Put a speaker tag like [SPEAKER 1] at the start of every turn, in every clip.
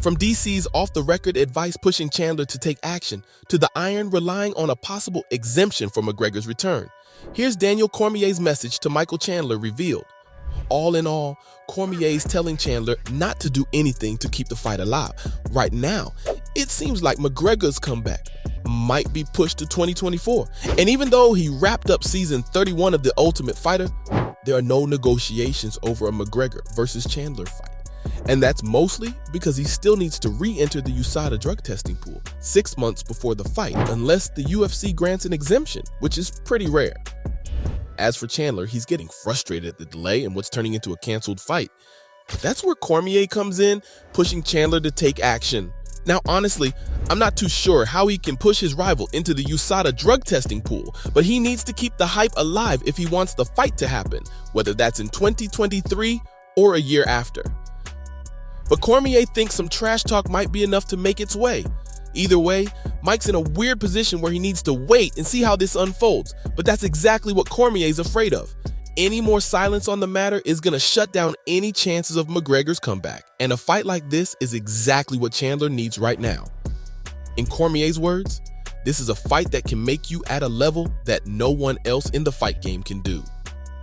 [SPEAKER 1] From DC's off-the-record advice pushing Chandler to take action, to the Iron relying on a possible exemption for McGregor's return. Here's Daniel Cormier's message to Michael Chandler revealed. All in all, Cormier's telling Chandler not to do anything to keep the fight alive. Right now, it seems like McGregor's comeback might be pushed to 2024. And even though he wrapped up season 31 of The Ultimate Fighter, there are no negotiations over a McGregor versus Chandler fight. And that's mostly because he still needs to re-enter the USADA drug testing pool 6 months before the fight, unless the UFC grants an exemption, which is pretty rare. As for Chandler, he's getting frustrated at the delay and what's turning into a canceled fight. That's where Cormier comes in, pushing Chandler to take action. Now, honestly, I'm not too sure how he can push his rival into the USADA drug testing pool, but he needs to keep the hype alive if he wants the fight to happen, whether that's in 2023 or a year after. But Cormier thinks some trash talk might be enough to make its way. Either way, Mike's in a weird position where he needs to wait and see how this unfolds, but that's exactly what Cormier's afraid of. Any more silence on the matter is going to shut down any chances of McGregor's comeback, and a fight like this is exactly what Chandler needs right now. In Cormier's words, this is a fight that can make you at a level that no one else in the fight game can do.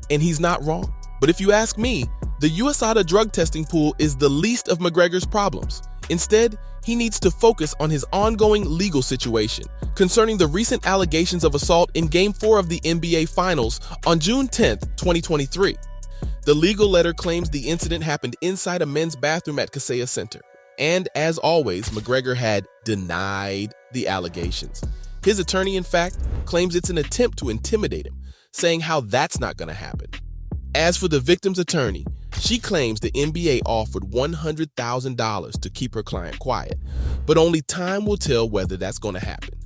[SPEAKER 1] And he's not wrong. But if you ask me, the USADA drug testing pool is the least of McGregor's problems. Instead, he needs to focus on his ongoing legal situation concerning the recent allegations of assault in Game 4 of the NBA Finals on June 10, 2023. The legal letter claims the incident happened inside a men's bathroom at Kaseya Center. And as always, McGregor had denied the allegations. His attorney, in fact, claims it's an attempt to intimidate him, saying how that's not going to happen. As for the victim's attorney, she claims the NBA offered $100,000 to keep her client quiet, but only time will tell whether that's going to happen.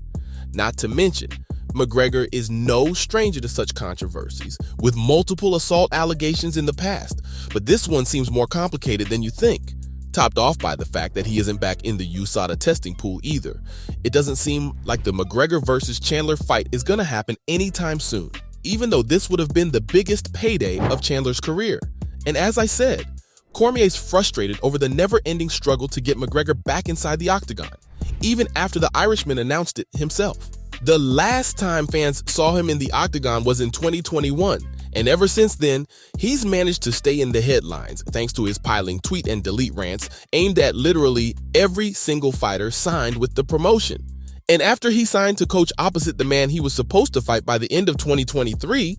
[SPEAKER 1] Not to mention, McGregor is no stranger to such controversies, with multiple assault allegations in the past, but this one seems more complicated than you think, topped off by the fact that he isn't back in the USADA testing pool either. It doesn't seem like the McGregor versus Chandler fight is going to happen anytime soon, even though this would have been the biggest payday of Chandler's career. And as I said, Cormier's frustrated over the never-ending struggle to get McGregor back inside the octagon, even after the Irishman announced it himself. The last time fans saw him in the octagon was in 2021, and ever since then, he's managed to stay in the headlines thanks to his piling tweet and delete rants aimed at literally every single fighter signed with the promotion. And after he signed to coach opposite the man he was supposed to fight by the end of 2023,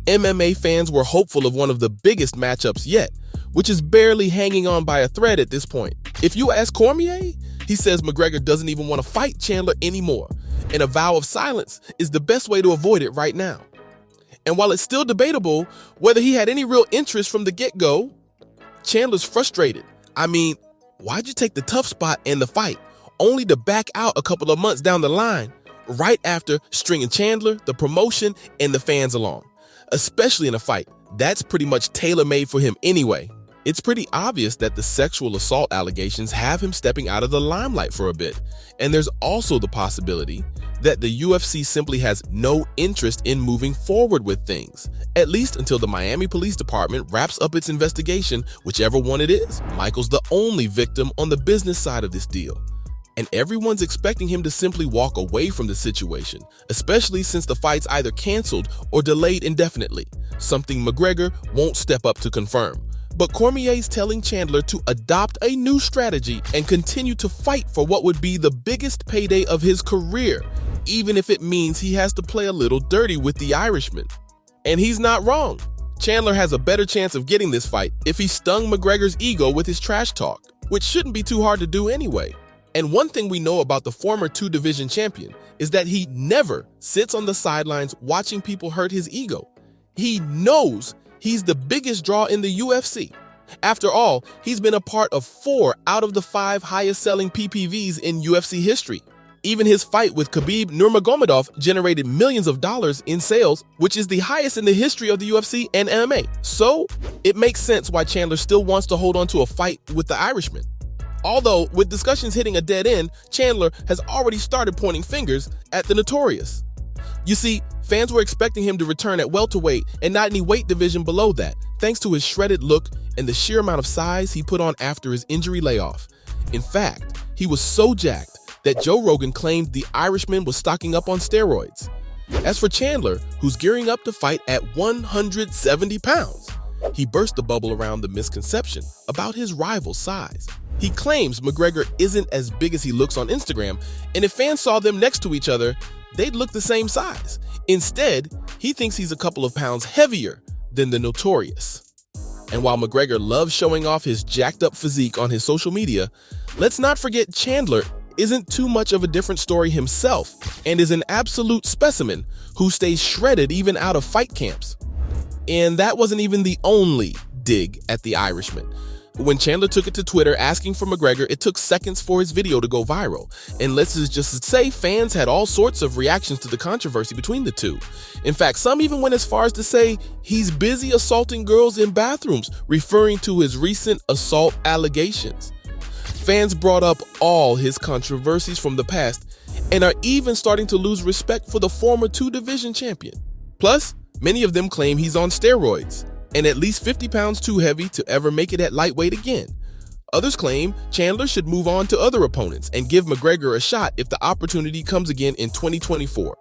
[SPEAKER 1] MMA fans were hopeful of one of the biggest matchups yet, which is barely hanging on by a thread at this point. If you ask Cormier, he says McGregor doesn't even want to fight Chandler anymore, and a vow of silence is the best way to avoid it right now. And while it's still debatable whether he had any real interest from the get-go, Chandler's frustrated. I mean, why'd you take the tough spot in the fight, only to back out a couple of months down the line, right after stringing Chandler, the promotion, and the fans along? Especially in a fight that's pretty much tailor-made for him anyway. It's pretty obvious that the sexual assault allegations have him stepping out of the limelight for a bit. And there's also the possibility that the UFC simply has no interest in moving forward with things, at least until the Miami Police Department wraps up its investigation, whichever one it is. Michael's the only victim on the business side of this deal, and everyone's expecting him to simply walk away from the situation, especially since the fight's either canceled or delayed indefinitely, something McGregor won't step up to confirm. But Cormier's telling Chandler to adopt a new strategy and continue to fight for what would be the biggest payday of his career, even if it means he has to play a little dirty with the Irishman. And he's not wrong. Chandler has a better chance of getting this fight if he stung McGregor's ego with his trash talk, which shouldn't be too hard to do anyway. And one thing we know about the former two-division champion is that he never sits on the sidelines watching people hurt his ego. He knows he's the biggest draw in the UFC. After all, he's been a part of 4 out of the 5 highest-selling PPVs in UFC history. Even his fight with Khabib Nurmagomedov generated millions of dollars in sales, which is the highest in the history of the UFC and MMA. So, it makes sense why Chandler still wants to hold on to a fight with the Irishman. Although, with discussions hitting a dead end, Chandler has already started pointing fingers at the Notorious. You see, fans were expecting him to return at welterweight and not any weight division below that, thanks to his shredded look and the sheer amount of size he put on after his injury layoff. In fact, he was so jacked that Joe Rogan claimed the Irishman was stocking up on steroids. As for Chandler, who's gearing up to fight at 170 pounds, he burst the bubble around the misconception about his rival's size. He claims McGregor isn't as big as he looks on Instagram, and if fans saw them next to each other, they'd look the same size. Instead, he thinks he's a couple of pounds heavier than the Notorious. And while McGregor loves showing off his jacked up physique on his social media, let's not forget Chandler isn't too much of a different story himself and is an absolute specimen who stays shredded even out of fight camps. And that wasn't even the only dig at the Irishman. When Chandler took it to Twitter asking for McGregor, it took seconds for his video to go viral. And let's just say fans had all sorts of reactions to the controversy between the two. In fact, some even went as far as to say he's busy assaulting girls in bathrooms, referring to his recent assault allegations. Fans brought up all his controversies from the past and are even starting to lose respect for the former two-division champion. Plus, many of them claim he's on steroids and at least 50 pounds too heavy to ever make it at lightweight again. Others claim Chandler should move on to other opponents and give McGregor a shot if the opportunity comes again in 2024.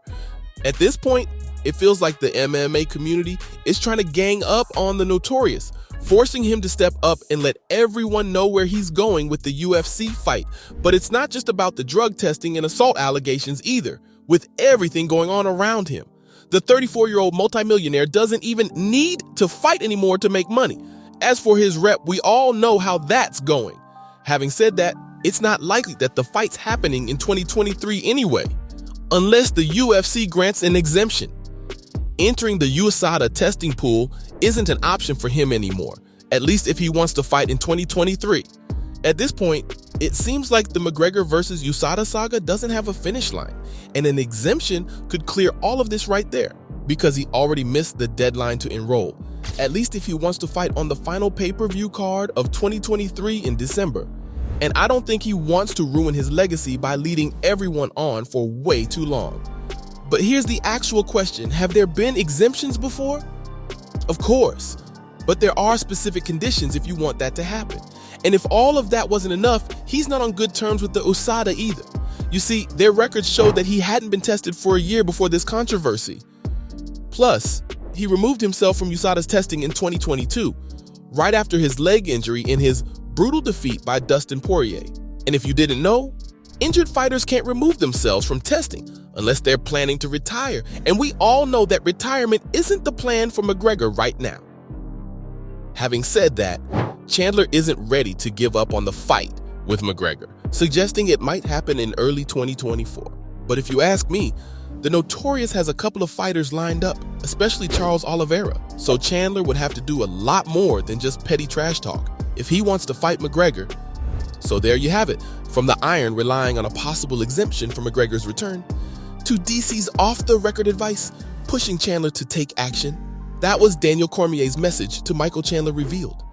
[SPEAKER 1] At this point, it feels like the MMA community is trying to gang up on the Notorious, forcing him to step up and let everyone know where he's going with the UFC fight. But it's not just about the drug testing and assault allegations either, with everything going on around him. The 34-year-old multimillionaire doesn't even need to fight anymore to make money. As for his rep, we all know how that's going. Having said that, it's not likely that the fight's happening in 2023 anyway, unless the UFC grants an exemption. Entering the USADA testing pool isn't an option for him anymore, at least if he wants to fight in 2023. At this point, it seems like the McGregor versus USADA saga doesn't have a finish line, and an exemption could clear all of this right there, because he already missed the deadline to enroll, at least if he wants to fight on the final pay-per-view card of 2023 in December. And I don't think he wants to ruin his legacy by leading everyone on for way too long. But here's the actual question: have there been exemptions before? Of course, but there are specific conditions if you want that to happen. And if all of that wasn't enough, he's not on good terms with the USADA either. You see, their records showed that he hadn't been tested for a year before this controversy. Plus, he removed himself from USADA's testing in 2022, right after his leg injury in his brutal defeat by Dustin Poirier. And if you didn't know, injured fighters can't remove themselves from testing unless they're planning to retire. And we all know that retirement isn't the plan for McGregor right now. Having said that, Chandler isn't ready to give up on the fight with McGregor, suggesting it might happen in early 2024. But if you ask me, the Notorious has a couple of fighters lined up, especially Charles Oliveira, so Chandler would have to do a lot more than just petty trash talk if he wants to fight McGregor. So there you have it, from the Iron relying on a possible exemption for McGregor's return, to DC's off-the-record advice pushing Chandler to take action. That was Daniel Cormier's message to Michael Chandler Revealed.